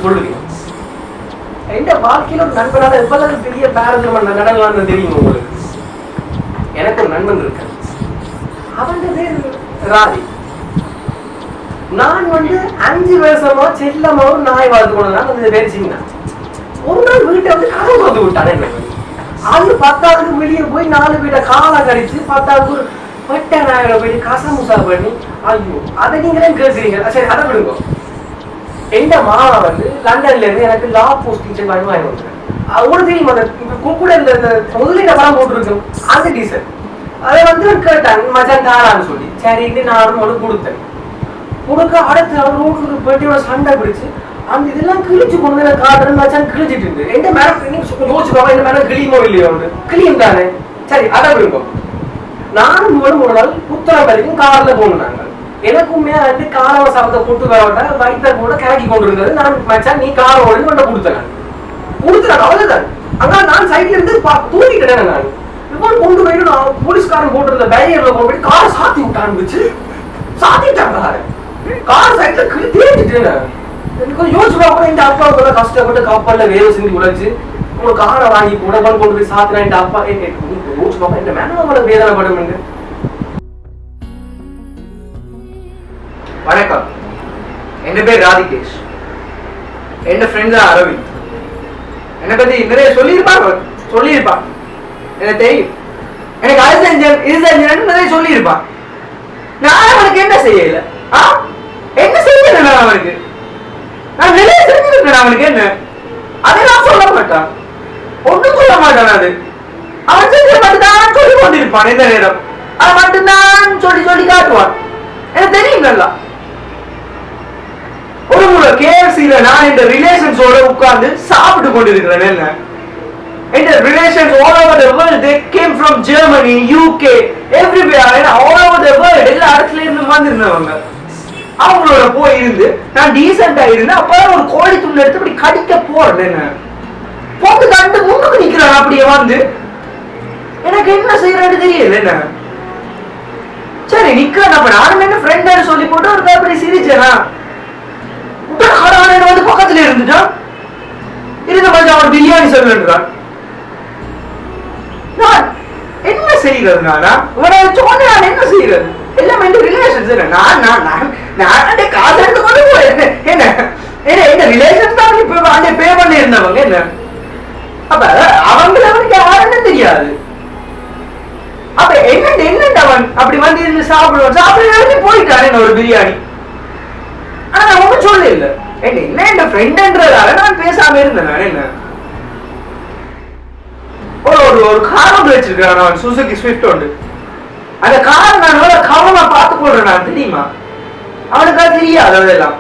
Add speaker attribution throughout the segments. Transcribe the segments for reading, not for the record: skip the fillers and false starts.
Speaker 1: சொல்லுவீங்க. எந்த வாழ்க்கையில ஒரு நண்பனால எவ்வளவு பெரிய பேரஞ்சம் நடனம்னு தெரியுமா உங்களுக்கு? எனக்கு ஒரு நண்பன் இருக்கு, அவன் பேர் ராதி. நான் 5 வருஷமா செல்லமாவும் நாய் வளர்த்து கொண்டதான் அந்த பேர் சின்ன. ஒரு நாள் வீட்டை கதவு வந்து விட்டான். என்ன அது 10வது வெளியே போய் 4 வீட்டை காலை கடிச்சு 10வது ஒரு வெட்ட நாயகளை போய் கசமுசா பண்ணி, ஐயோ அதை நீங்களே கேட்குறீங்க. சரி அதை விடுங்க. எந்த மாமா லண்டன்ல இருந்து எனக்கு லா போஸ்டிங் வாங்கி வந்துருக்கேன். அவங்களுக்கு தெரியும் அந்த கூட இந்த முதலீட படம் போட்டுருக்கோம் அந்த டீசல். அதை கேட்டாங்க மச்சான் தாரான்னு சொல்லி, சரின்னு நானும் கொடுத்தேன். கொடுக்க அடுத்து அவர் ரோட்டுக்கு போயிட்டு சண்டை பிடிச்சு அந்த இதெல்லாம் கிழிச்சு கொண்டு காட்டுறேன். மச்சான் கிழிச்சிட்டு இருந்து எந்த மேடம் யோசிச்சுக்கோங்க, இந்த மேடம் கிளியுமோ இல்லையோ கிளியும் தானே. சரி அதை விடுவோம். நானும் ஒரு நாள் புத்தகம் வரைக்கும் கார்ல போனாங்க. எனக்குமே காரவ சாப்பிட்ட கூட்டு வரவிட்ட வயிற்ற கூட கலக்கி கொண்டு இருந்தது. நான் மச்சான் நீ கார ஓடி கொண்ட கொடுத்தேன் அவ்வளவுதான். ஆனா நான் சைட்ல இருந்து தூக்கிட்டேன். நான் இப்போ கொண்டு போயிட்டு நான் போலீஸ்காரன் போட்டிருந்த பேரியர்ல கொண்டு போய் காரை சாத்தி விட்டான்னு சாத்திட்டாங்க. கார் சைட்ல தேடிட்டேன். எனக்கு யோசிச்சு பார்க்கணும், இந்த அப்பா கஷ்டப்பட்டு கப்பல்ல வேலை செஞ்சு உழைச்சு உங்களுக்கு காரை வாங்கி கூட கொண்டு போய் சாத்தினா இந்த அப்பா யோசிச்சு பார்க்க இந்த மேல அவ்வளவு வேதனைப்படும்.
Speaker 2: வணக்கம், என் பேர் ராதிகேஷ். என் ஃப்ரெண்ட் தான் அரவிந்த். என்னை பத்தி நிறைய சொல்லியிருப்பான் எனக்கு தெரியும். எனக்கு அது செஞ்சேன் இது செஞ்சேன்னு நிறைய சொல்லியிருப்பான். நான் அவனுக்கு என்ன செய்யல, என்ன செய்யல நான் அவனுக்கு? நான் நிறைய செஞ்சிருக்கேன் அவனுக்கு. என்ன அதை நான் சொல்ல மாட்டான், ஒன்றும் சொல்ல மாட்டான். அது அவன் செஞ்ச மட்டும்தான் சொல்லி கொண்டிருப்பான். எந்த நேரம் அதை மட்டும்தான் சொல்லி சொல்லி காட்டுவான். எனக்கு தெரியும் நல்லா. ஒரு முறை KFC-ல நான் இந்த ரிலேஷன்ஸோட உட்கார்ந்து சாப்பிட்டு கொண்டிருக்கிறேன். என்ன இந்த relations all over the world, they came from Germany, UK, everywhere, all over the world, எல்லா இடத்துல இருந்து வந்திருந்தவங்க. அவங்களோட போய் இருந்து நான் டீசெண்டா இருந்து அப்பதான் ஒரு கோழி துண்டு எடுத்து அப்படி கடிக்க போறேன். என்ன போட்டு கண்டு முன்னுக்கு நிக்கிறான். அப்படியே எனக்கு என்ன செய்யறேன்னு தெரியல. என்ன சரி நிக்கிறேன். அப்ப நானும் என்ன ஃப்ரெண்ட் சொல்லி போட்டு ஒரு அப்படி சிரிச்சேனா பக்கத்துல இருந்துட்டான். இருந்த மாதிரி அவன் பிரியாணி சொல்லுன்றான். நான் என்ன செய்யறது? நான் என்ன செய்யறது? எல்லாமே ரிலேஷன்ஸ். நான் காசு எடுத்து கொண்டு போறேன். என்ன ரிலேஷன் தான் இப்ப பே பண்ணி இருந்தவங்க. என்ன அப்ப அவங்களுக்கு யாருன்னு தெரியாது. அப்ப என்ன அவன் அப்படி இருந்து சாப்பிடுவான் போயிட்டான். என்ன ஒரு பிரியாணி. ஆனா நான் ஒன்றும் சொல்ல இல்லை. என்ன என் ஃப்ரெண்ட்ன்றதால நான் பேசாம இருந்தேன். நான் என்ன ஒரு கார் ஒன்று வச்சிருக்கான் அவன், சுசுகி ஸ்விஃப்ட் ஒன்று. அந்த கார் நான் கவனமா பார்த்து போடுறேன். நான் தெரியுமா அவனுக்கு அது தெரியாது. அதெல்லாம்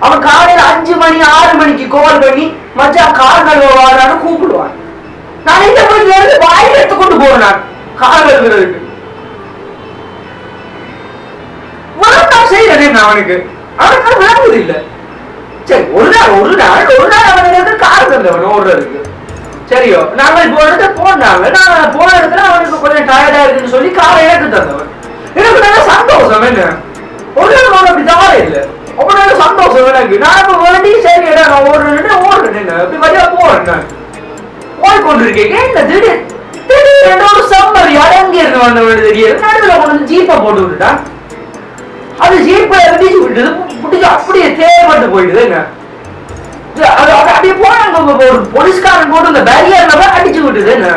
Speaker 2: அவன் காலையில 5 மணி 6 மணிக்கு கால் பண்ணி மச்சான் கார் கழுவான்னு கூப்பிடுவான். நான் இந்த வீட்டுல இருந்து வாயில் எடுத்துக்கொண்டு போறேன். நான் கார் கழுவுறதுக்கு செய்யறேன். அவனுக்கு விளங்குது இல்ல. சரி ஒரு நாள் அவனுக்கு கார் தந்தவன் ஓடுறதுக்கு. சரியோ நாங்க இப்போ போனாங்க. நான் போன இடத்துல அவனுக்கு கொஞ்சம் டயர்டா இருக்குன்னு சொல்லி காரை எனக்கு தந்தவன். எனக்கு நல்ல சந்தோஷம். என்ன ஒரு நாள் அவன் அப்படி தவற இல்லை. அவ்வளவு நல்ல சந்தோஷம் எனக்கு. நான் இப்ப வேண்டி சரி நான் ஓடுறேன் அப்படி வழியா போறேன். நான் போய்கொண்டிருக்கேன். என்ன திடீர்னு ஒரு சம்மர் அடங்கி இருந்து வந்தவன் தெரியாது. நடுவில் கொண்டு ஜீப்பை போட்டு விட்டுட்டான். அது ஜீப்பை அடிச்சு விட்டது. பிடிச்சி அப்படியே தேவைப்பட்டு போயிடுது. என்ன அப்படியே போனாங்க. ஒரு போலீஸ்காரன் போட்டு அந்த பேரியர்ல அடிச்சு விட்டுது. என்ன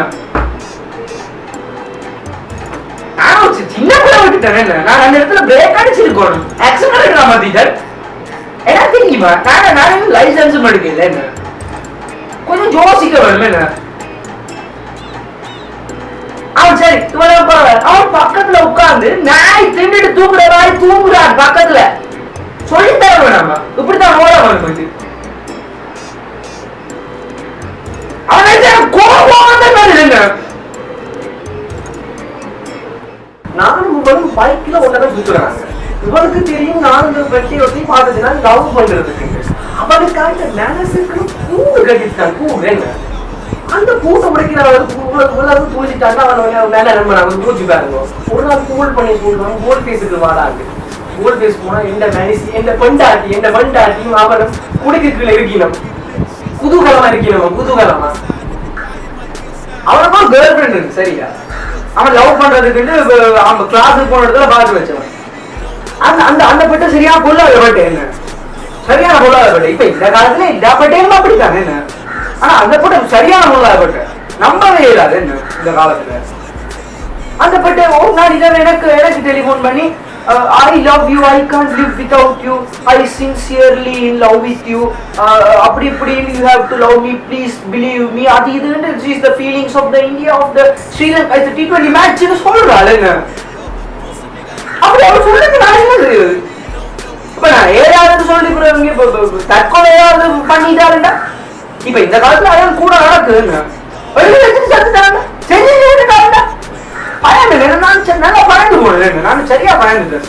Speaker 2: நான் சின்ன பிள்ளை விட்டுட்டேன். என்ன நான் அந்த இடத்துல பிரேக் அடிச்சிருக்கணும். ஆக்சிடென்ட் மாத்திட்டேன். என்ன தெரியுமா நான் லைசன்ஸும் எடுக்கல. என்ன கொஞ்சம் யோசிக்க வேணும். என்ன அவன் சரி அவன் பக்கத்துல உட்கார்ந்து நாய் தின்னுட்டு தூங்குற மாதிரி தூங்குறான். பக்கத்துல சொல்லித்தர வேணாமா இப்படித்தான் ஓட வந்து அவன் கோபம். நானும் பைக்ல ஒன்னதான் சுத்துறாங்க. இவனுக்கு தெரியும் நான் இந்த வெட்டி ஒட்டி பார்த்ததுன்னா லவ் பண்றதுக்கு. அவனுக்காக மனசுக்கு கூடு கட்டிட்டான். கூடு அந்த கூட்டை உடைக்கிறாங்க. தூச்சிட்டாங்க. அவன் மேல நம்புறாங்க. தூச்சி பாருங்க. ஒரு நாள் கூல் பண்ணி சொல்றாங்க. கோல் பேசுக்கு வாடாங்க.
Speaker 1: ஊர் பேச போனா எந்த மனுஷி எந்த பண்டாட்டியும் அவனும் குடிக்கு கீழே இருக்கணும், குதூகலமா இருக்கணும், குதூகலமா. அவனுக்கும் கேர்ள் ஃப்ரெண்ட் இருக்கு சரியா, அவன் லவ் பண்றதுக்கு அவன் கிளாஸுக்கு போன இடத்துல பார்த்து வச்சவன். அந்த அந்த அந்த பட்ட சரியா பொல்லாத பட்டேன் என்ன, சரியான பொல்லாத பட்டை. இப்ப இந்த காலத்துல எல்லா பட்டையும் அப்படித்தானே என்ன, ஆனா அந்த பட்ட சரியான பொல்லாத பட்டை, நம்பவே இல்லாது என்ன இந்த காலத்துல. அந்த பட்டை ஒரு நாள் எனக்கு டெலிபோன் பண்ணி I love you, I can't live without you, I sincerely in love with you, அப்படி you have to love me, please believe me. அது இதுன்னு is the feelings of the India of the Sri Lanka the T20 match னு சொல்றாளேங்க. அப்படி அவ சொல்றது நான் என்ன செய்யுது? இப்ப நான் ஏதாவது சொல்லி போறவங்க தற்கொலையாவது பண்ணிட்டாருண்டா, இப்ப இந்த காலத்துல அதான் கூட நடக்குதுங்க. செத்துட்டாங்க, செஞ்சுட்டாங்க. நல்லா பயந்து போனேன், நான் சரியா பயந்துட்டேன்.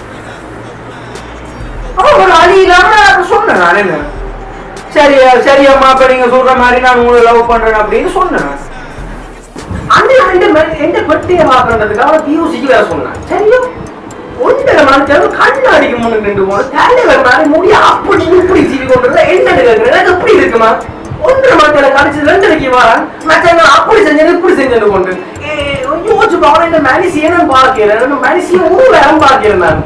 Speaker 1: அப்ப ஒரு அழி இல்லாம சொன்னேன் நான் என்ன, சரியம்மா அப்ப நீங்க சொல்ற மாதிரி நான் உங்களை லவ் பண்றேன் அப்படின்னு சொன்னேன். அந்த எந்த பட்டியை பாக்குறதுக்காக பியூசிக்கு வேற சொன்னேன். சரியா ஒன்றரை மணிக்கு கண்ணாடிக்கு முன்னு நின்று போன தலைவர் மாதிரி முடிய அப்படி இப்படி சீவி கொண்டு என்ன எனக்கு எப்படி இருக்குமா, ஒன்றரை மணிக்கு கழிச்சு 2:30 வரேன் மச்சான் அப்படி செஞ்சது இப்படி செஞ்சது கொண்டு யோசிச்சு பாவன இந்த மனுஷியனும் பார்க்கிறேன், மனுஷியும் ஊர்ல பார்க்கிறேன் நான்.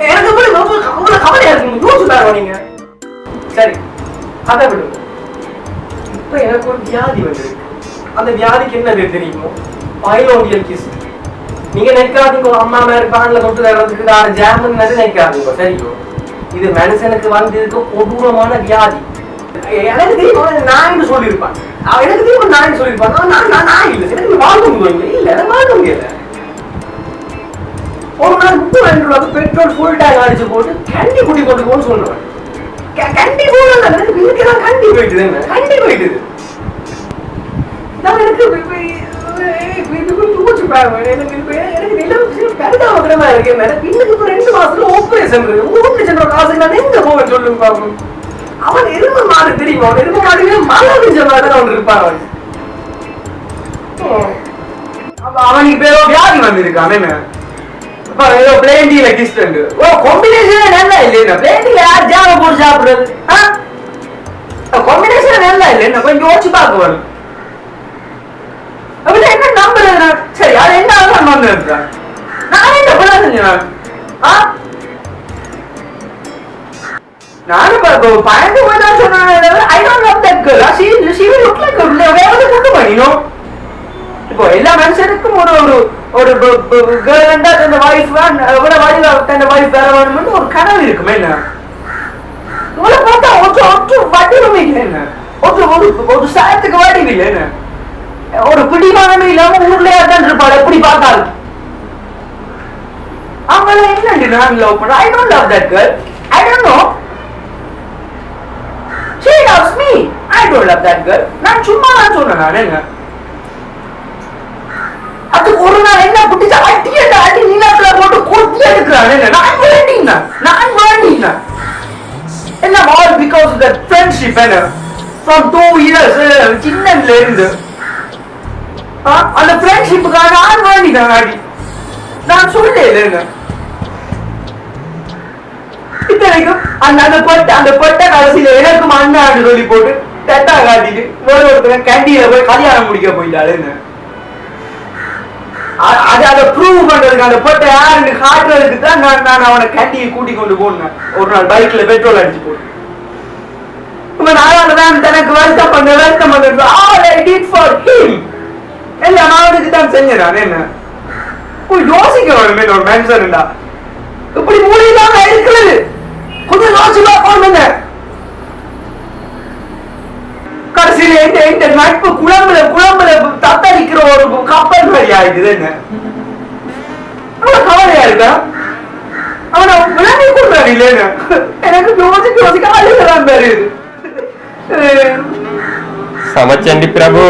Speaker 1: எனக்கு அவ்வளவு கவலையா இருக்கு, யோசிச்சு பாருங்க நீங்க. சரி அதை விடு. இப்ப எனக்கு ஒரு வியாதி வந்துருக்கு. அந்த வியாதிக்கு என்ன பேர் தெரியுமோ, பைலோனியல் கிஸ். நீங்க நினைக்காதீங்க அம்மா மேல பான்ல தொட்டு தர்றதுக்கு ஜாமுன் நினைக்காதீங்க சரியோ. இது மனுஷனுக்கு வந்து இருக்க கொடூரமான வியாதி. எனக்கு தெரியும் நான் சொல்லியிருப்பான், எனக்கு தெரியும் நான் சொல்லியிருப்பான். நான் இல்லை, எனக்கு வாழ்க்க முடியும் இல்ல, எனக்கு வாழ்க்க முடியல. ஒரு நாள் 32 ரூபாய்க்கு பெட்ரோல் ஃபுல் டேங்க் அடிச்சு போட்டு கண்டி குட்டி கொண்டு போன்னு சொல்லுவேன். கண்டி போகலாம், இதுக்குதான் கண்டி போயிட்டுது, கண்டி போயிட்டுது. நான் எனக்கு யோசிச்சு பாருங்க, எனக்கு நிலம் கருதாம இருக்கேன். இன்னுக்கு 2 மாசத்துல ஆபரேஷன் இருக்கு, 3 லட்சம் ரூபாய் காசு நான் எங்க போவேன் சொல்லுங்க பாப்போம். அவன் எருமை மாடு தெரியுமா, எருமை மாடுமே மழை பெஞ்ச மாதிரி அவன் இருப்பான். அவனுக்கு பேரோ வியாதி வந்திருக்கான் என்ன, ஏதோ பிளேண்டியில கிஸ்ட். ஓ காம்பினேஷன் நல்லா இல்லையா, பிளேண்டியில யார் ஜாம போட்டு சாப்பிடுறது, காம்பினேஷன் நல்லா இல்லையா, கொஞ்சம் யோசிச்சு பார்க்க வரும். அப்படி என்ன நம்புறது? சரி அது என்ன வந்து இருக்கான், நான் என்ன பண்ண செஞ்சேன்? நானும் பயந்து போய் தான் சொன்னேன். I don't love that girl. She will look like வேறது கொண்டு பண்ணினோம். இப்போ எல்லா மனுஷனுக்கும் ஒரு கேர்ள் இருந்தா தன் வைஃப் தன் வைஃப் வேற வேணும்னு ஒரு கனவு இருக்குமே என்ன. உங்களை பார்த்தா ஒற்று வடிவமே இல்லை என்ன, ஒரு சாயத்துக்கு வடிவு இல்லை என்ன, ஒரு பிடிமானமே இல்லாம ஊர்லயே தான் இருப்பாள் எப்படி பார்த்தாலும். அவங்கள என்னண்டு நான் லவ் பண்ண. I don't love that girl. I don't know. She loves me. I don't love that girl. நான் சும்மா தான் சொன்னேன். நான் என்ன அது ஒரு நாள் என்ன புட்டிச்சா அடி நீலாத்துல போட்டு கொத்தி எடுக்கிறான் என்ன. நான் வேண்டினா எல்லாம் all because of that friendship என்ன from 2 years சின்னல இருந்து அந்த ஃப்ரெண்ட்ஷிப்புக்காக நான் வேண்டிதான் அடி. நான் சொல்லல என்ன இத்தனைக்கும் அந்த பட்ட கடைசியில எனக்கு மண்ணாண்டு சொல்லி போட்டு தட்டா காட்டிட்டு ஒருத்தர் கேண்டீன்ல போய் கல்யாணம் முடிக்க போயிட்டாரு. அதை ப்ரூவ் பண்றதுக்கு அந்த பட்ட யாருன்னு காட்டுறதுக்கு தான் நான் அவனை கேண்டீனை கூட்டி கொண்டு போனேன். ஒரு நாள் பைக்ல பெட்ரோல் அடிச்சு போட்டு நான் தனக்கு வருத்தம் பண்றது all I did for him எல்லாம் நான் அவனுக்கு தான் செஞ்சேன். நான் என்ன யோசிக்க வேணுமே ஒரு மனுஷன்டா இப்படி மூலியமாக இருக்கிறது. கொஞ்சம் யோசிச்சு பார்க்கணும். கடைசியில எந்த நட்பு குழம்புல தத்தளிக்கிற ஒரு கப்பல் மாதிரி ஆயிடுது என்ன. அவன் கவலையா இருக்கா, அவனை விளங்கி கொடுறாரு இல்லைன்னு எனக்கு யோசிக்க அழுகலாம் பேரு.
Speaker 3: சமச்சண்டி பிரபு